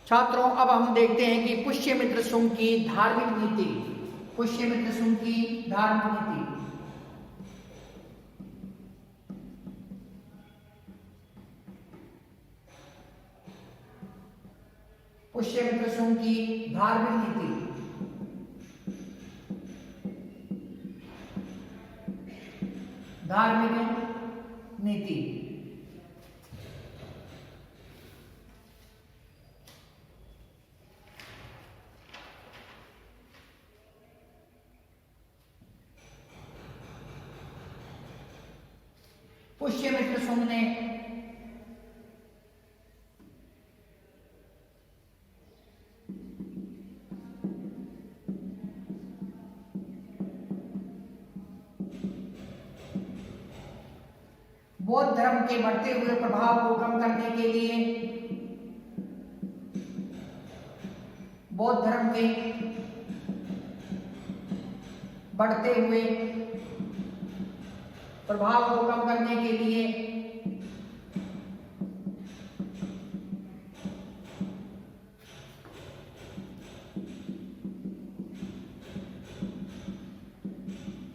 छात्रों, अब हम देखते हैं कि पुष्यमित्र शुंग की धार्मिक नीति। पुष्यमित्र शुंग की धार्मिक नीति। पुष्यमित्र शुंग की धार्मिक नीति। धार्मिक नीति। पुष्यमित्र शुंग ने बौद्ध धर्म के बढ़ते हुए प्रभाव को कम करने के लिए बौद्ध धर्म के बढ़ते हुए प्रभाव को कम करने के लिए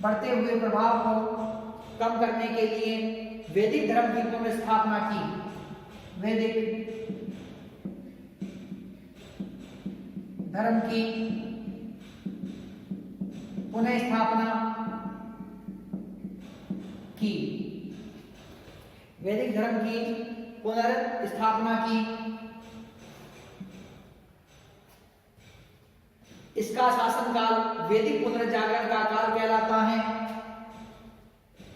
बढ़ते हुए प्रभाव को कम करने के लिए वैदिक धर्म की पुनः स्थापना की। वैदिक धर्म की पुनः स्थापना की। वैदिक धर्म की पुनर्स्थापना की। इसका शासनकाल वैदिक पुनर्जागरण का काल कहलाता है।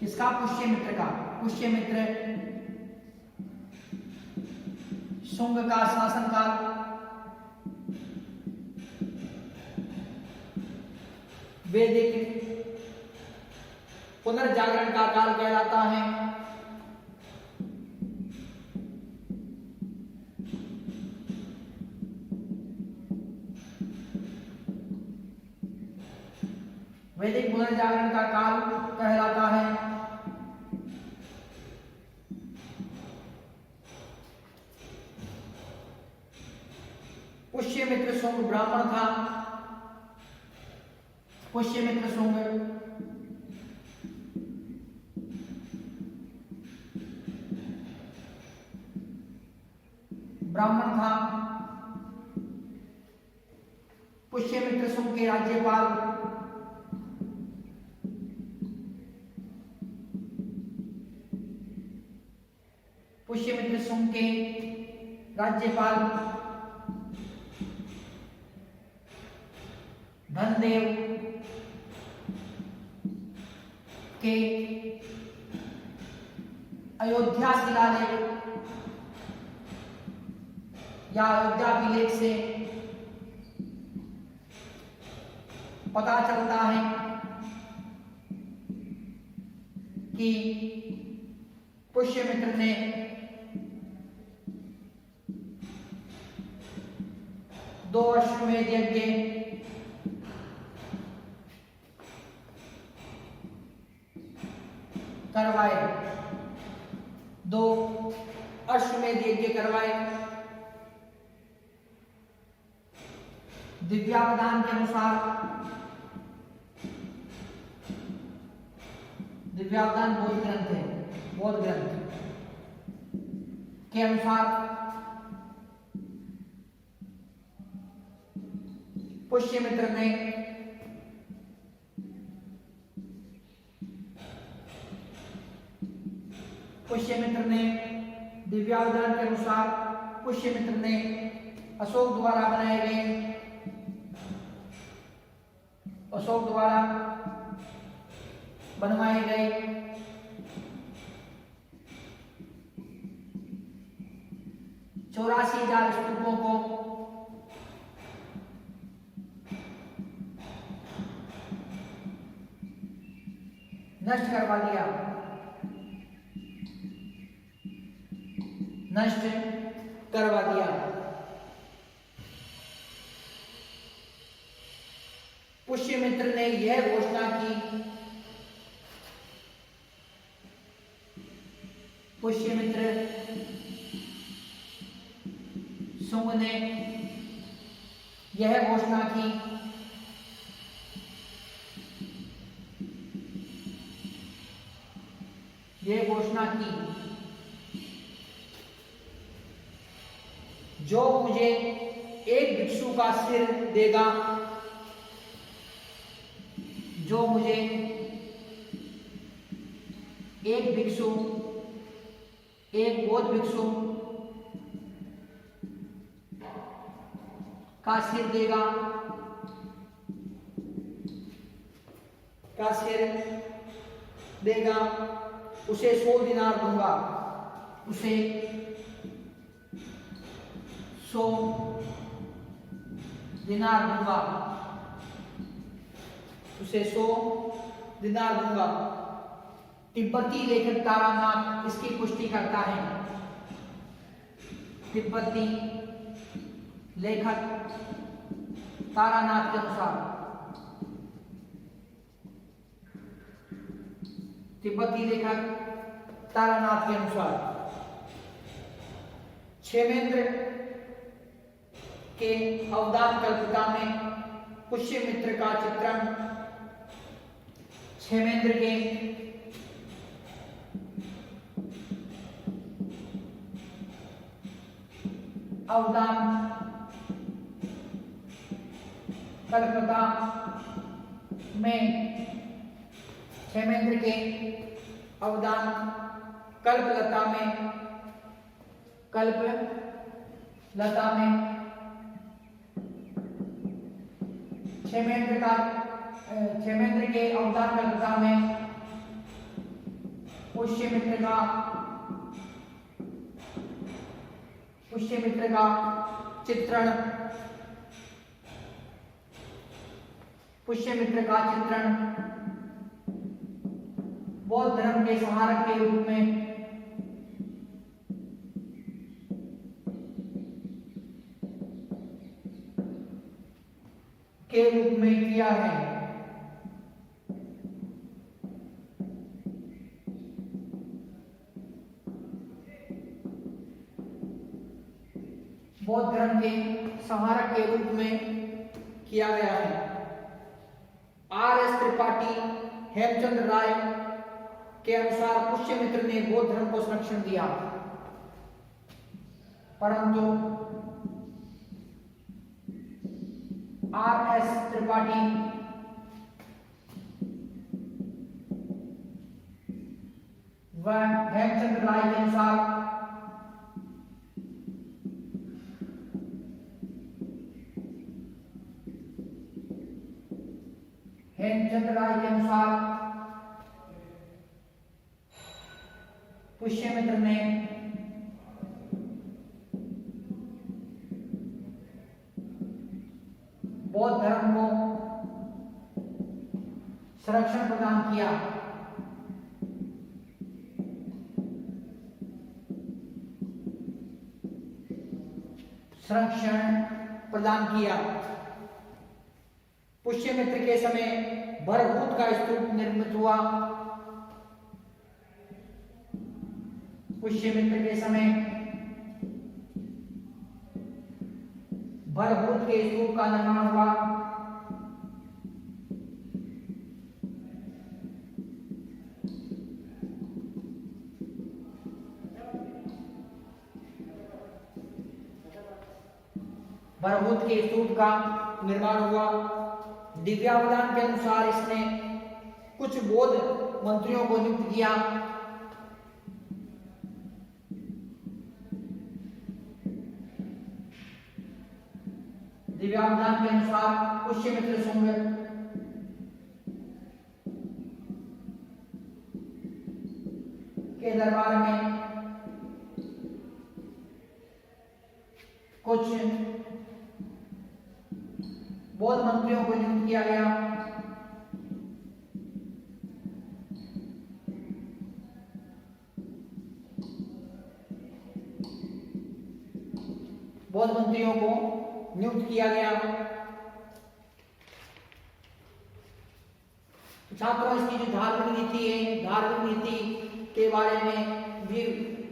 इसका पुष्यमित्र का, पुष्यमित्र शुंग का शासनकाल वैदिक पुनर्जागरण का काल कहलाता है। वैदिक पुनर्जागरण का काल कहलाता है। पुष्यमित्र शुंग ब्राह्मण था। पुष्यमित्र शुंग ब्राह्मण था। पुष्यमित्र शुंग के राज्यपाल पुष्यमित्र शुंग के राज्यपाल धनदेव के अयोध्या शिलालेख या अयोध्या अभिलेख से पता चलता है कि पुष्यमित्र ने दो अश्वमेध यज्ञ करवाए। दो अश्वमेध यज्ञ करवाए। दिव्यावदान के अनुसार, दिव्यावदान बौद्ध ग्रंथ है, बौद्ध ग्रंथ के अनुसार पुष्यमित्र ने दिव्यावदान के अनुसार पुष्यमित्र ने अशोक द्वारा बनाए गए, अशोक द्वारा बनवाए गए 84,000 स्तूपों को नष्ट करवा दिया, नष्ट करवा दिया। पुष्यमित्र ने यह घोषणा की, पुष्यमित्र शुंग ने यह घोषणा की जो मुझे एक भिक्षु का सिर देगा, जो मुझे एक भिक्षु, एक बौद्ध भिक्षु का सिर देगा, उसे 100 दिनार दूंगा, उसे 100 दिनार दूंगा, उसे 100 दिनार दूंगा। तिब्बती लेखक तारानाथ इसकी पुष्टि करता है। तिब्बती लेखक तारानाथ के अनुसार, तिब्बती लेखक तारानाथ के अनुसार क्षेमेंद्र के अवदान कल्पिता में पुष्यमित्र का चित्रण, क्षेमेंद्र के अवदान कल्पता में, क्षेमेंद्र के अवदान कल्पलता में क्षेमेंद्र के अवदान कल्पता में पुष्यमित्र का चित्रण, बौद्ध धर्म के संहारक के रूप में किया है। बौद्ध धर्म के संहारक के रूप में किया गया है। R.S. त्रिपाठी, हेमचंद्र राय के अनुसार पुष्यमित्र ने बौद्ध धर्म को संरक्षण दिया, परंतु R.S. त्रिपाठी व हेमचंद्र राय के अनुसार पुष्यमित्र ने बौद्ध धर्म को संरक्षण प्रदान किया। पुष्यमित्र के समय भरभूत का स्तूप निर्मित हुआ। पुष्यमित्र के समय भरभूत के स्तूप का निर्माण हुआ। भरभूत के स्तूप का निर्माण हुआ। दिव्यावदान के अनुसार इसने कुछ बौद्ध मंत्रियों को नियुक्त किया। दिव्यावदान के अनुसार पुष्यमित्र संवत के दरबार में कुछ बौद्ध मंत्रियों को नियुक्त किया गया। बौद्ध मंत्रियों को नियुक्त किया गया। छात्रों, इसकी जो धार्मिक नीति है, धार्मिक नीति के बारे में भी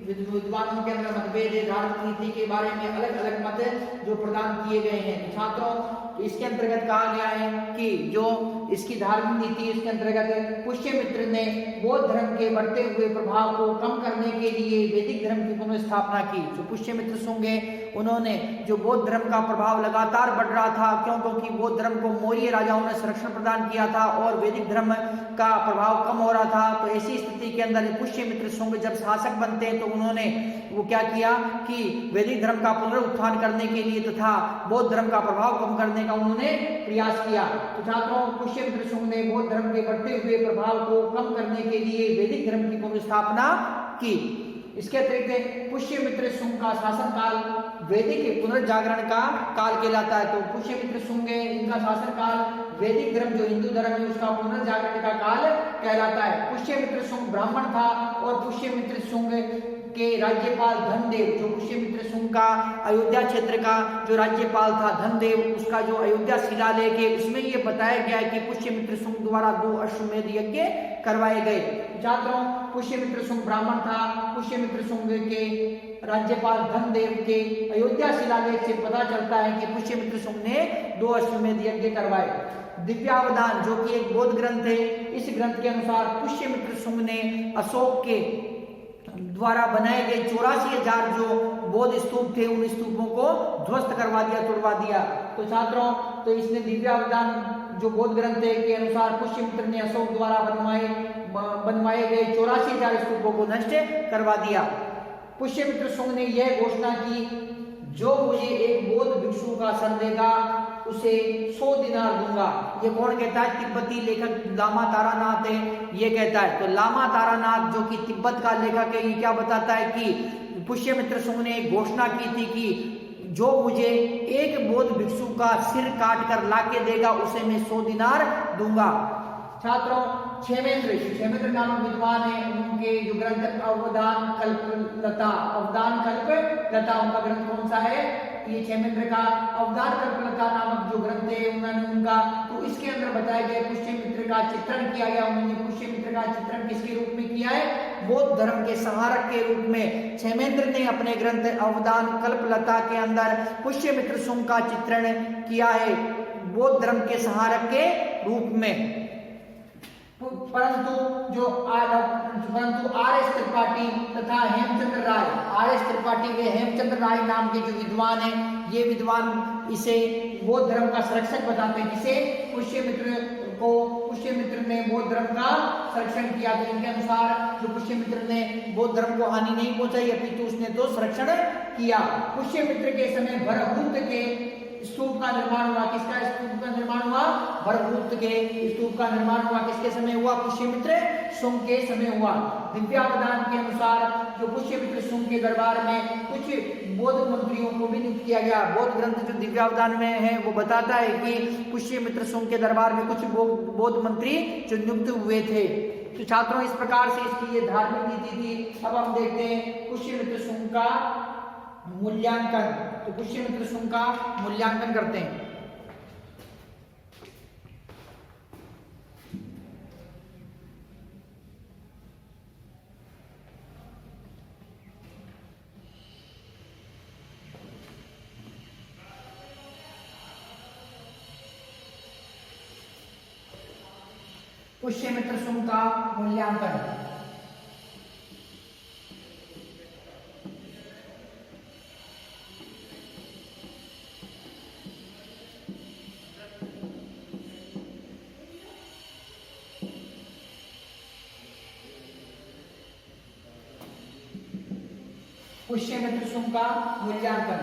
विद्वानों के अंदर मतभेद है। धार्मिक नीति के बारे में अलग अलग मत जो प्रदान किए गए हैं। छात्रों, इसके अंतर्गत कहा गया है कि जो इसकी धार्मिक नीति, इसके अंतर्गत पुष्यमित्र ने बौद्ध धर्म के बढ़ते हुए प्रभाव को कम करने के लिए वैदिक धर्म की पुनर्स्थापना की। जो पुष्यमित्र शुंग है, उन्होंने जो बौद्ध धर्म का प्रभाव लगातार बढ़ रहा था, क्योंकि बौद्ध धर्म को मौर्य राजाओं ने संरक्षण प्रदान किया था और वैदिक धर्म का प्रभाव कम हो रहा था। तो ऐसी स्थिति के अंदर पुष्यमित्र शुंग जब शासक बनते हैं तो उन्होंने वो क्या किया कि वैदिक धर्म का पुनरुत्थान करने के लिए तथा बौद्ध धर्म का प्रभाव कम करने का उन्होंने प्रयास किया। तो छात्रों, पुष्यमित्र शुंग ने बौद्ध धर्म के बढ़ते हुए प्रभाव को कम करने के लिए वैदिक धर्म की पुनर्स्थापना की। इसके अतिरिक्त पुष्यमित्र शुंग का शासनकाल वैदिक पुनर्जागरण का काल कहलाता है। तो पुष्यमित्र शुंग इनका शासनकाल वैदिक धर्म जो हिंदू धर्म है उसका पुनर्जागरण का काल कहलाता है। पुष्यमित्र शुंग ब्राह्मण था और पुष्यमित्र शुंग के राज्यपाल धनदेव, जो पुष्यमित्र शुंग का अयोध्या क्षेत्र का जो राज्यपाल था धनदेव, उसका जो अयोध्या शिलालेख है उसमें ये बताया गया है कि पुष्यमित्र शुंग द्वारा 2 अश्वमेध यज्ञ करवाए गए। छात्रों, पुष्यमित्र शुंग ब्राह्मण था। पुष्यमित्र शुंग के राज्यपाल धनदेव के अयोध्या शिलालेख से पता चलता है कि पुष्यमित्र शुंग ने 2 अश्वमेध यज्ञ करवाए। दिव्यावदान जो कि एक बौद्ध ग्रंथ है, इस ग्रंथ के अनुसार पुष्यमित्र शुंग ने अशोक के द्वारा बनाए गए 84,000 जो बौद्ध स्तूप थे उन स्तूपों को ध्वस्त करवा दिया, तोड़वा दिया। तो छात्रों, तो इसने दिव्यावदान जो बौद्ध ग्रंथ के अनुसार पुष्यमित्र ने अशोक द्वारा बनवाए गए 84,000 स्तूपों को नष्ट करवा दिया। पुष्यमित्र शुंग ने यह घोषणा की, जो मुझे एक बौद्ध भिक्षु का सर देगा उसे 100 दिनार दूंगा। ये कौन कहता है? तिब्बती लेखक लामा तारानाथ है, ये कहता है। तो लामा तारानाथ जो कि तिब्बत का लेखक है, ये क्या बताता है कि पुष्यमित्र शुंग ने एक घोषणा की थी कि जो मुझे एक बौद्ध भिक्षु का सिर काट कर लाके देगा उसे मैं 100 दिनार दूंगा। छात्रों, क्षेमेंद्र नामक विद्वान है, उनके जो ग्रंथ अवदान कल्पलता, उनका ग्रंथ कौन सा है? ये क्षेमेंद्र का अवदान कल्पलता नामक जो ग्रंथ है उन्होंने उनका, तो इसके अंदर बताया गया पुष्यमित्र का चित्रण किया गया। उन्होंने पुष्यमित्र का चित्रण किसके रूप में किया है? बौद्ध धर्म के संहारक के रूप में क्षेमेंद्र ने अपने ग्रंथ अवदान कल्पलता के अंदर पुष्यमित्र शुंग का चित्रण किया है बौद्ध धर्म के संहारक के रूप में। परंतु आर.एस. त्रिपाठी तथा हेमचंद्र राय, आर.एस. त्रिपाठी व हेमचंद्र राय नाम के जो विद्वान हैं, ये विद्वान इसे बौद्ध धर्म का संरक्षक बताते हैं। जिसे पुष्यमित्र ने बौद्ध धर्म का संरक्षण किया। तो इनके अनुसार जो पुष्यमित्र ने बौद्ध धर्म को हानि नहीं पहुंचाई, अपितु उसने तो संरक्षण किया। पुष्यमित्र के समय भरभूत के स्तूप का निर्माण हुआ। किसका स्तूप का निर्माण हुआ? भरभूत के स्तूप का निर्माण हुआ। किसके समय हुआ? पुष्यमित्र शुंग के समय हुआ। दिव्यावदान के अनुसार जो पुष्यमित्र शुंग के दरबार में कुछ बौद्ध मंत्रियों को भी नियुक्त किया गया। बौद्ध ग्रंथ जो दिव्यावदान में है वो बताता है कि पुष्यमित्र शुंग के दरबार में कुछ बौद्ध मंत्री जो नियुक्त हुए थे। तो छात्रों, इस प्रकार से इसकी ये धार्मिक नीति थी। अब हम देखते हैं पुष्यमित्र शुंग का मूल्यांकन। तो पुष्यमित्र शुंग का मूल्यांकन करते हैं। पुष्यमित्र शुंग का मूल्यांकन। पुष्यमित्र शुंग का मूल्यांकन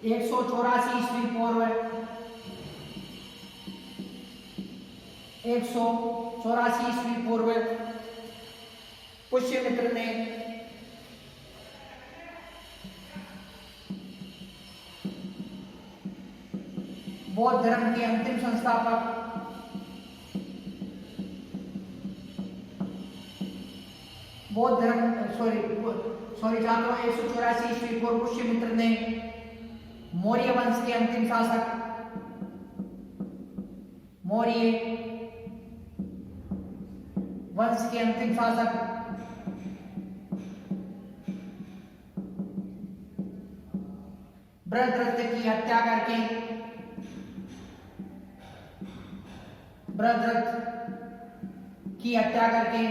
184 ईस्वी पूर्व 184 ईस्वी पूर्व पुष्यमित्र ने बौद्ध धर्म के अंतिम संस्थापक छात्रों 184 ईस्वी पूर्व पुष्यमित्र ने मौर्य वंश के अंतिम शासक बृहद्रथ की हत्या करके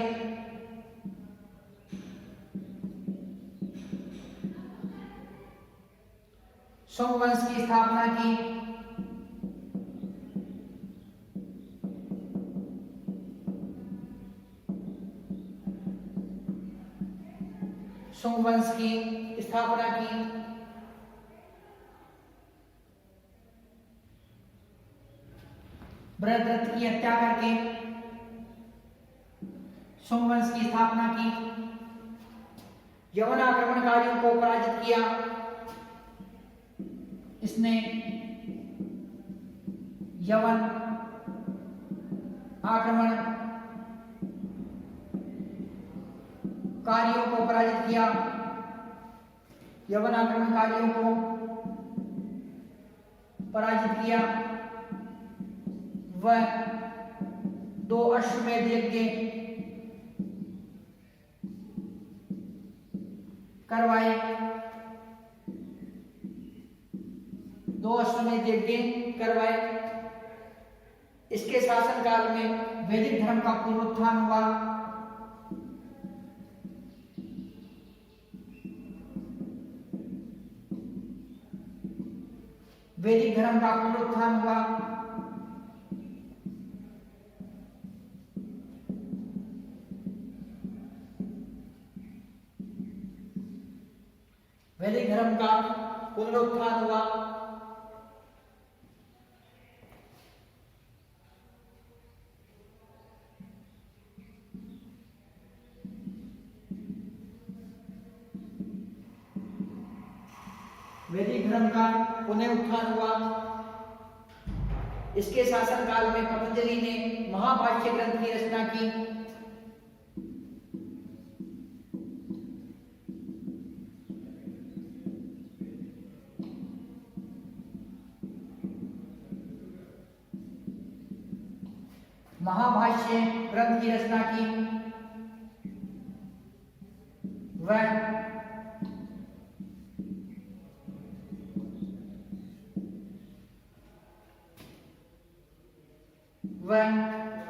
शुंग वंश की स्थापना की। शुंग वंश की स्थापना की। बृहद्रथ की हत्या करके शुंग वंश की स्थापना की। यवन आक्रमणकारियों को पराजित किया। इसने यवन आक्रमणकारियों को पराजित किया। यवन आक्रमणकारियों को पराजित किया। वह 2 अश्वमेध यज्ञ करवाए। 2 अश्वमेध यज्ञ करवाए। इसके शासनकाल में वैदिक धर्म का पुनरुत्थान हुआ। वैदिक धर्म का पुनरुत्थान हुआ। वैदिक धर्म का पुनरुत्थान हुआ। वैदिक धर्म का पुनरुत्थान हुआ। इसके शासनकाल में पतंजलि ने महाभाष्य ग्रंथ की रचना की। महाभाष्य ग्रंथ की रचना की। वह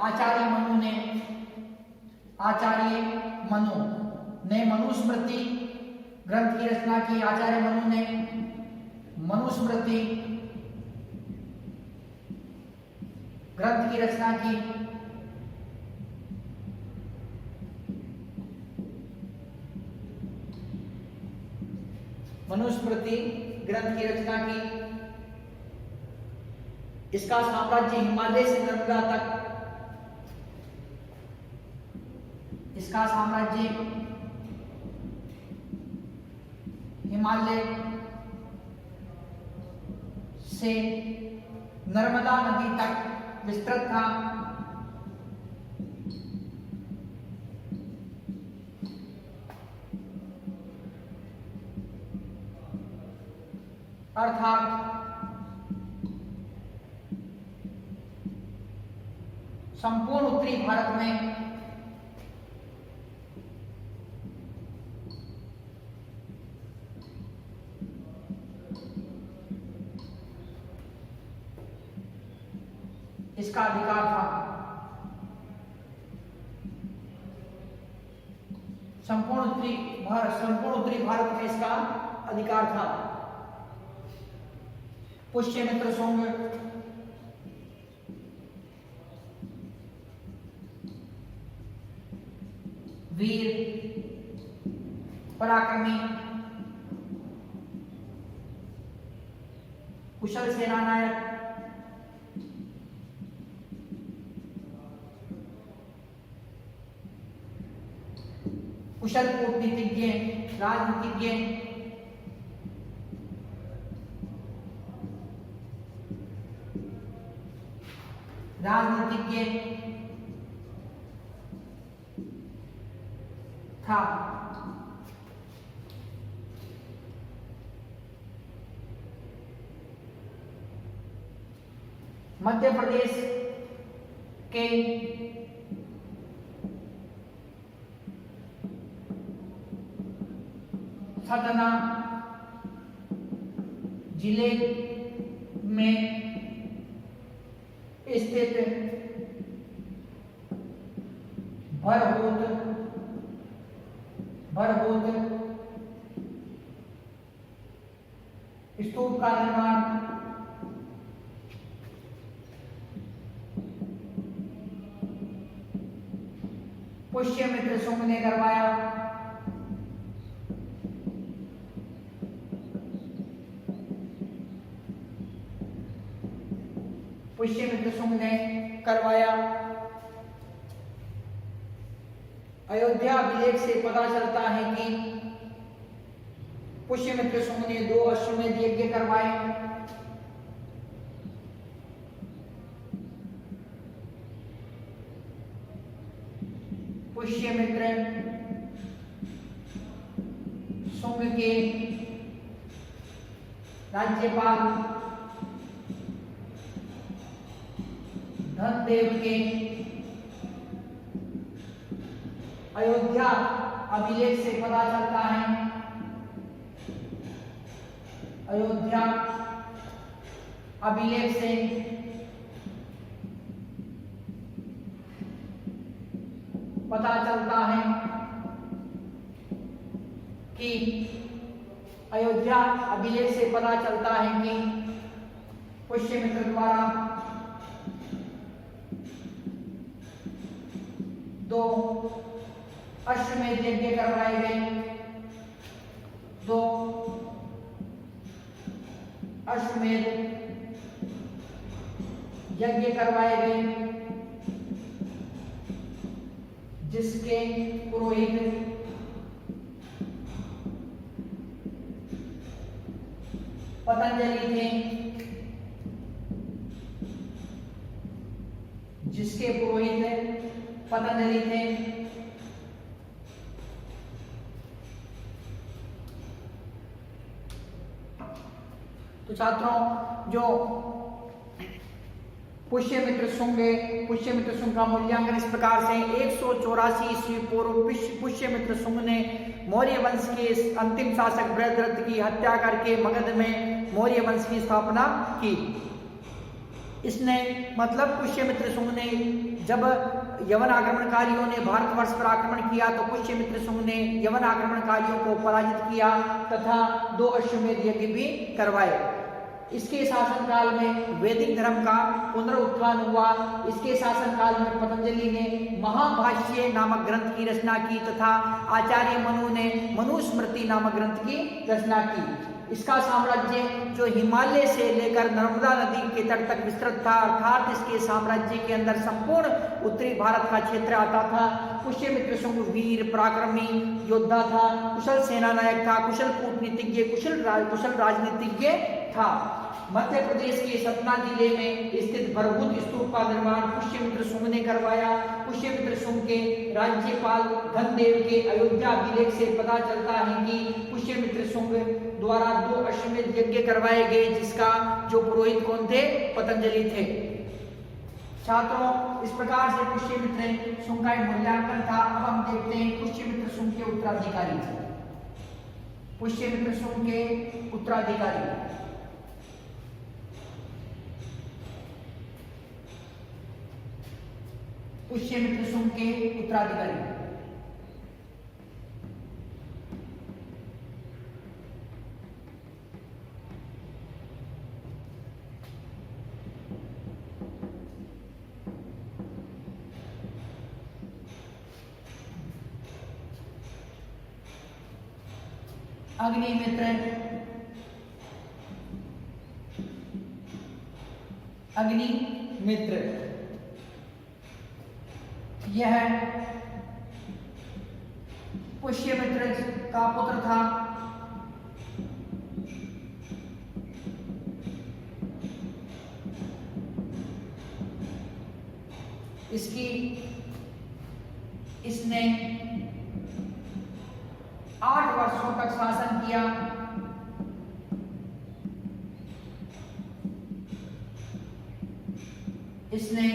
आचार्य मनु ने मनुस्मृति ग्रंथ की रचना की। आचार्य मनु ने मनुस्मृति ग्रंथ की रचना की। मनुस्मृति ग्रंथ की रचना की। इसका साम्राज्य हिमालय से नर्मदा तक, इसका साम्राज्य हिमालय से नर्मदा नदी तक विस्तृत था। अर्थात संपूर्ण उत्तरी भारत में इसका अधिकार था। संपूर्ण उत्तरी भारत में इसका अधिकार था। पुष्यमित्र शुंग वीर पराक्रमी कुशल सेनानायक कुशल कूटनीतिज्ञ राजनीतिज्ञ था। मध्य प्रदेश के सतना जिले में स्थित भरहूत स्तूप का निर्माण पुष्यमित्र शुंग ने करवाया। पुष्यमित्र शुंग ने करवाया। अयोध्या अभिलेख से पता चलता है कि पुष्यमित्र शुंग ने 2 अश्वमेध यज्ञ करवाए। पुष्यमित्र शुंग के राज्यपाल धनदेव के अयोध्या अभिलेख से पता चलता है। अयोध्या अभिलेख से पता चलता है कि अयोध्या अभिलेख से पता चलता है कि पुष्यमित्र द्वारा 2 अश्वमेध यज्ञ करवाए गए। 2 अश्वमेध यज्ञ करवाए गए जिसके पुरोहित पतंजलि थे। जिसके पुरोहित पतंजलि थे। तो छात्रों, जो पुष्यमित्र शुंग का मूल्यांकन इस प्रकार से 184 ईस्वी पूर्व पुष्यमित्र शुंग ने मौर्य वंश के अंतिम शासक बृहद्रथ की हत्या करके मगध में मौर्य वंश की स्थापना की। इसने मतलब पुष्यमित्र शुंग ने जब यवन आक्रमणकारियों ने भारतवर्ष पर आक्रमण किया तो पुष्यमित्र शुंग ने यवन आक्रमणकारियों को पराजित किया तथा 2 अश्वमेध यज्ञ भी करवाए। इसके शासनकाल में वैदिक धर्म का पुनरुत्थान हुआ। इसके शासनकाल में पतंजलि ने महाभाष्य नामक ग्रंथ की रचना की तथा आचार्य मनु ने मनुस्मृति नामक ग्रंथ की रचना की। इसका साम्राज्य जो हिमालय से लेकर नर्मदा नदी के तट तक विस्तृत था, अर्थात इसके साम्राज्य के अंदर संपूर्ण उत्तरी भारत का क्षेत्र आता था। पुष्यमित्र शुंग वीर पराक्रमी योद्धा था, कुशल सेना नायक था, कुशल कूटनीतिज्ञ, कुशल राजनीतिज्ञ था। मध्य प्रदेश के सतना जिले में स्थित भरहूत स्तूप का निर्माण पुष्यमित्र शुंग ने करवाया। पुष्यमित्र शुंग के राज्यपाल धनदेव के अयोध्या अभिलेख से पता चलता है कि पुष्यमित्र शुंग द्वारा 2 अश्वमेध यज्ञ करवाए गए जिसका जो पुरोहित कौन थे? पतंजलि थे। छात्रों, इस प्रकार से पुष्यमित्र शुंग का मूल्यांकन था। अब हम देखते हैं पुष्यमित्र शुंग के उत्तराधिकारी। पुष्यमित्र शुंग के उत्तराधिकारी पुष्यमित्र शुंग के उत्तराधिकारी अग्निमित्र। अग्निमित्र यह पुष्यमित्र का पुत्र था। इसने 8 वर्षों तक शासन किया। इसने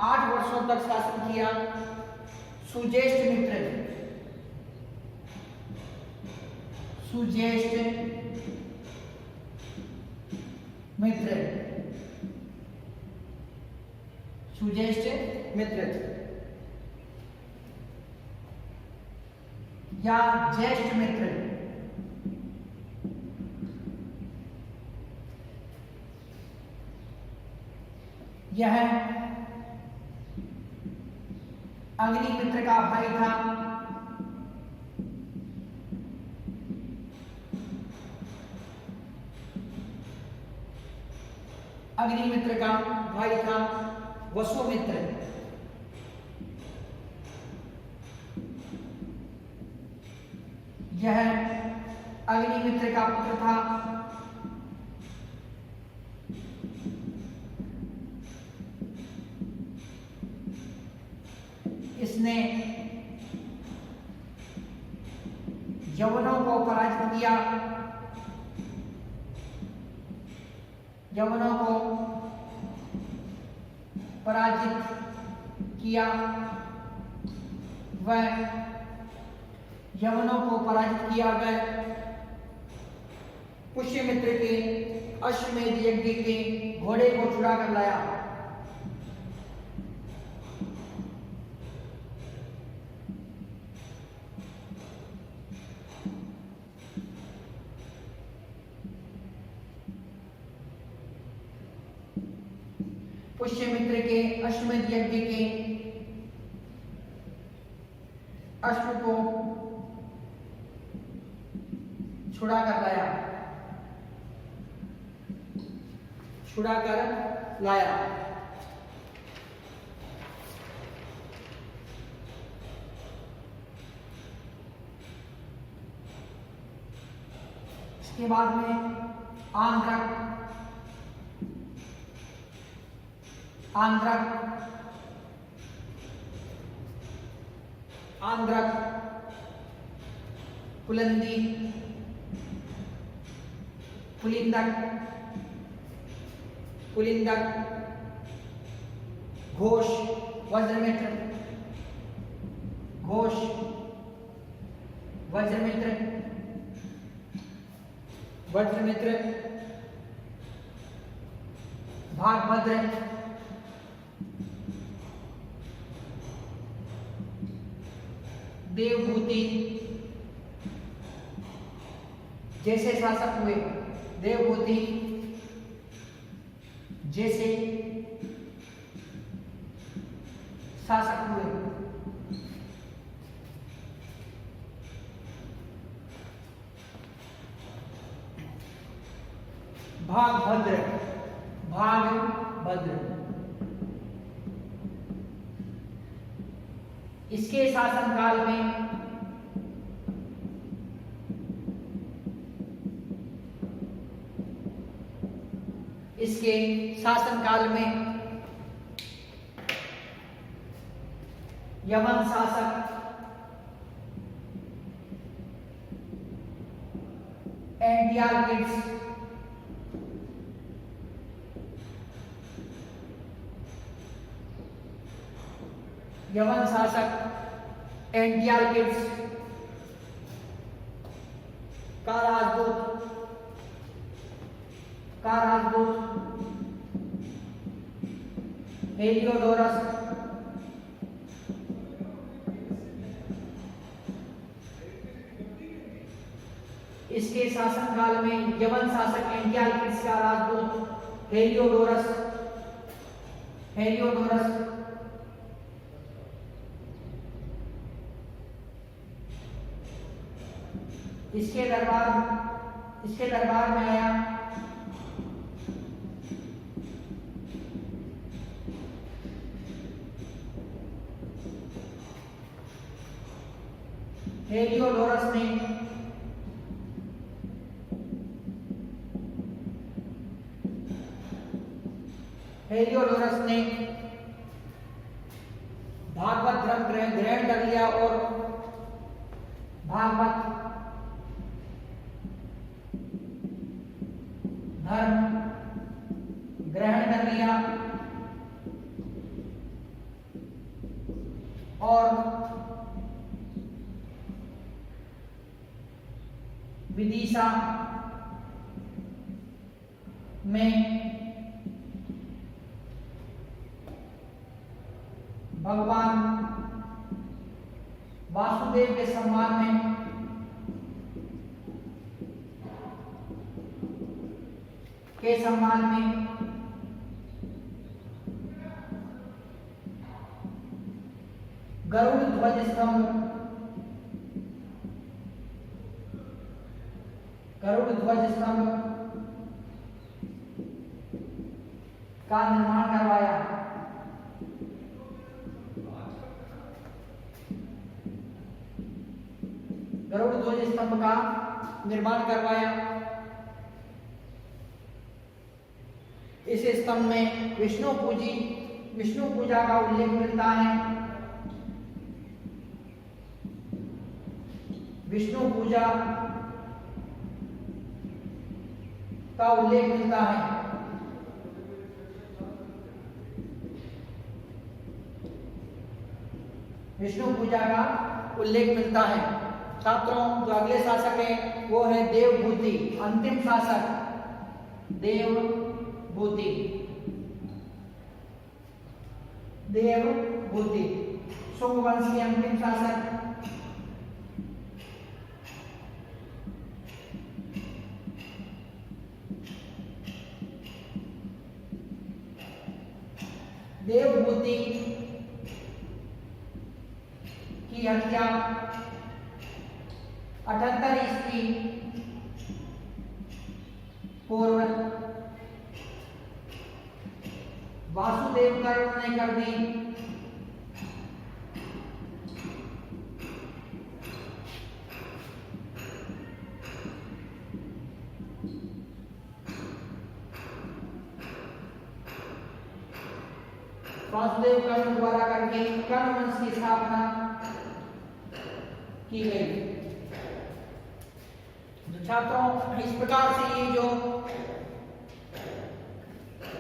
8 वर्षों तक शासन किया। सुज्येष्ठ मित्र, सुज्येष्ठ मित्र या ज्येष्ठ मित्र, यह अग्नि मित्र का भाई था। अग्नि मित्र का भाई था वसुमित्र। यह अग्नि मित्र का पुत्र था इसने यवनों को पराजित किया। यवनों को पराजित किया। वह यवनों को पराजित किया। वह पुष्यमित्र के अश्वमेध यज्ञ के घोड़े को छुड़ा कर लाया। पुष्यमित्र के अश्वमेध यज्ञ के अश्व को छुड़ा कर लाया। छुड़ा कर लाया। इसके बाद में आंध्रक पुलंदी, पुलिंदक, घोष, वज्रमित्र, भागभद्र, देवभूति जैसे शासक हुए। देवभूति जैसे शासक हुए। भागभद्र इसके शासनकाल में यवन शासक एंटियालकिड्स का राजदूत हेलियोडोरस इसके शासनकाल में यवन शासक एंटियालकिड्स का राजदूत हेलियोडोरस इसके दरबार में आया। हेलियोडोरस ने भागवत धर्म ग्रहण कर लिया और भागवत धर्म ग्रहण कर लिया और विदिशा में भगवान वासुदेव के सम्मान में गरुड़ ध्वज स्तंभ का निर्माण करवाया। गरुड़ ध्वज स्तंभ का निर्माण करवाया। इस स्तंभ में विष्णु पूजा का उल्लेख मिलता है। विष्णु पूजा का उल्लेख मिलता है। विष्णु पूजा का उल्लेख मिलता है। छात्रों, जो अगले शासक है वो है देवभूति, अंतिम शासक देवभूति। शुंग वंश के अंतिम शासक देवभूति की हत्या 78 ईस्वी पूर्व वासुदेव कर्ण ने कर दी। वासुदेव कर्ण द्वारा करके कर्ण वंश की स्थापना की गई। छात्रों, इस प्रकार से ये जो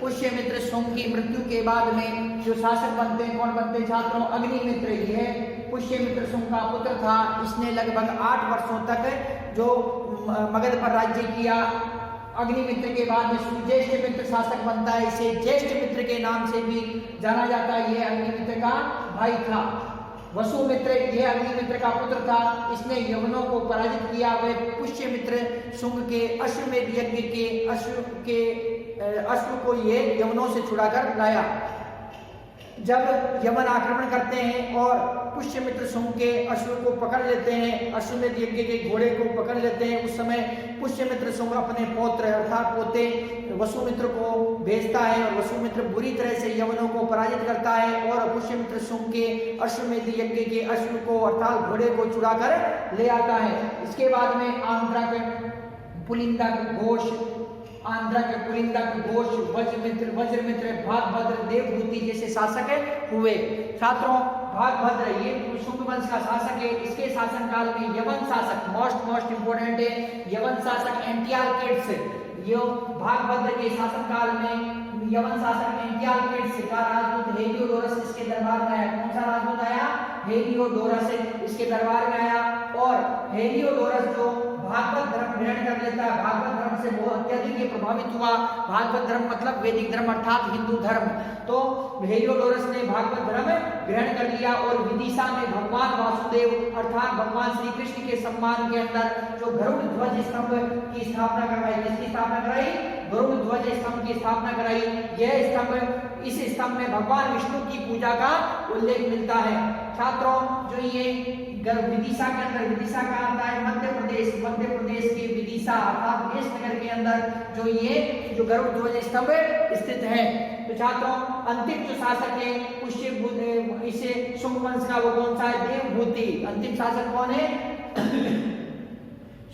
पुष्यमित्र शुंग की मृत्यु के बाद में जो शासक बनते हैं, कौन बनते हैं छात्रों? अग्निमित्र। यह पुष्यमित्र शुंग का पुत्र था। इसने लगभग 8 वर्षों तक जो मगध पर राज्य किया। अग्निमित्र के बाद में ज्येष्ठ मित्र शासक बनता है। इसे ज्येष्ठ मित्र के नाम से भी जाना जाता है। यह अग्निमित्र का भाई था। वसुमित्र यह अग्निमित्र का पुत्र था। इसने यवनों को पराजित किया। वह पुष्यमित्र शुंग के अश्वमेध यज्ञ के अश्व को ये यवनों से छुड़ाकर लाया। जब यवन आक्रमण करते हैं और पुष्यमित्र शुंग के अश्व को पकड़ लेते हैं, अश्वमेध यज्ञ के घोड़े को पकड़ लेते हैं, उस समय पुष्यमित्र शुंग अपने पौत्र अर्थात पोते वसुमित्र को भेजता है और वसुमित्र बुरी तरह से यवनों को पराजित करता है और पुष्यमित्र शुंग के अश्वमेध यज्ञ के अश्व को अर्थात घोड़े को छुड़ाकर ले आता है। इसके बाद में आंध्रक पुलिंदक घोष, वज्रमित्र, भागभद्र, देवभूति जैसे शासक हुए। छात्रों, भागभद्र ये शुंग वंश का शासक है। इसके शासन काल में यवन शासक मोस्ट इंपोर्टेंट है, यवन शासक एंटियालकेट्स। ये भागभद्र के शासन काल में यवन शासक एंटियालकेट्स का राजदूत हेलियोडोरस इसके दरबार में आया। कौन सा राजदूत आया? हेलियोडोरस इसके दरबार में आया। और हेलियोडोरस जो भागवत धर्म ग्रहण कर लेता है, भागवत धर्म से बहुत अत्यधिक प्रभावित हुआ। भागवत धर्म मतलब वैदिक धर्म अर्थात हिंदू धर्म। तो हेलियोडोरस ने भागवत धर्म ग्रहण कर लिया और विदिशा में भगवान वासुदेव अर्थात भगवान श्री कृष्ण के सम्मान के अंदर जो गरुड़ ध्वज स्तंभ की स्थापना करवाई। किसकी स्थापना कराई? गरुड़ ध्वज स्तंभ की स्थापना कराई। यह स्तंभ, इस स्तंभ में भगवान विष्णु की पूजा का उल्लेख मिलता है। छात्रों, जो ये विदिशा के अंदर, विदिशा कहाँ आता है? मध्य प्रदेश के विदिशा अर्थात वेश नगर के अंदर जो गरुड़ ध्वज स्तंभ स्थित है। तो छात्रों, अंतिम जो शासक है इसे शुंग वंश का, वो कौन सा है? देवभूति। अंतिम शासक कौन है?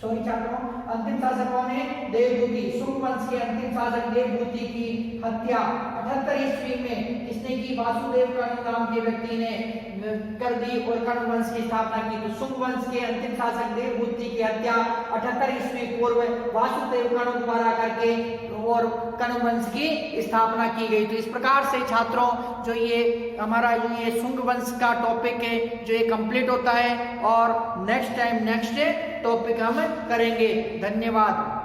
सॉरी छात्रों, अंतिम शासक कौन है? देवभूति। शुंग वंश के अंतिम शासक देवभूति की हत्या 78 ईस्वी में इसने की। वासुदेव कर्ण नाम के व्यक्ति ने कर दी और कर्ण वंश की स्थापना की। तो शुंग वंश के अंतिम शासक देवभूति की हत्या 78 ईस्वी पूर्व वासुदेव कर्ण द्वारा करके और कर्ण वंश की स्थापना की गई। तो इस प्रकार से छात्रों, जो ये हमारा जो ये शुंग वंश का टॉपिक है जो ये कंप्लीट होता है और नेक्स्ट टाइम नेक्स्ट टॉपिक हम करेंगे। धन्यवाद।